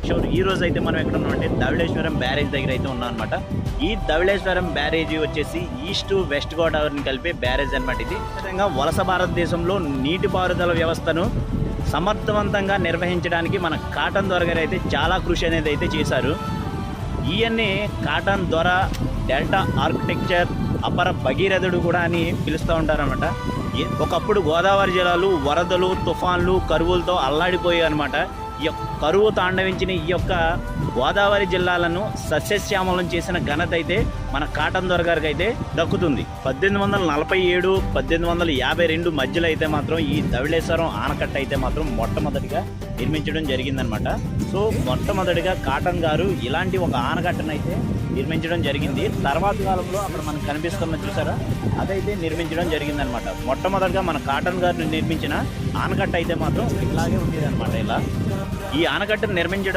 Sure ఈ రోజు అయితే మనం ఎక్కడ ఉన్నామంటే ధవళేశ్వరం బ్యారేజ్ దగ్గర అయితే ఉన్నాం అనమాట. ఈ ధవళేశ్వరం బ్యారేజీ వచ్చేసి ఈస్ట్ వెస్ట్ గోదావరిని కలిపే బ్యారేజ్ అనమాట. ఇది విధంగా వలస భారతదేశంలో నీటిపారుదల వ్యవస్థను సమర్థవంతంగా నిర్వహించడానికి మన కాటన్ దొర గారు అయితే చాలా కృషి అనేది అయితే చేశారు. ఈయన్ని కాటన్ దొర, డెల్టా ఆర్కిటెక్చర్, అపర భగీరథుడు కూడా అని పిలుస్తూ ఉంటారనమాట. ఒకప్పుడు గోదావరి జిల్లాలు వరదలు, తుఫాన్లు, కరువులతో అల్లాడిపోయాయి అనమాట. ఈ యొక్క కరువు తాండవించిన ఈ యొక్క గోదావరి జిల్లాలను సస్యశ్యామలం చేసిన ఘనత అయితే మన కాటన్ దొర గారికి అయితే దక్కుతుంది. 1847, 1852 మధ్యలో అయితే మాత్రం ఈ ధవళేశ్వరం ఆనకట్ట అయితే మాత్రం మొట్టమొదటిగా నిర్మించడం జరిగిందనమాట. సో మొట్టమొదటిగా కాటన్ గారు ఇలాంటి ఒక ఆనకట్టను అయితే నిర్మించడం జరిగింది. తర్వాత కాలంలో అక్కడ మనకు కనిపిస్తున్న చూసారా, అదైతే నిర్మించడం జరిగిందనమాట. మొట్టమొదటిగా మన కాటన్ గారు నిర్మించిన ఆనకట్ట అయితే మాత్రం ఇలాగే ఉండేది అనమాట. ఇలా ఈ ఆనకట్టను నిర్మించడం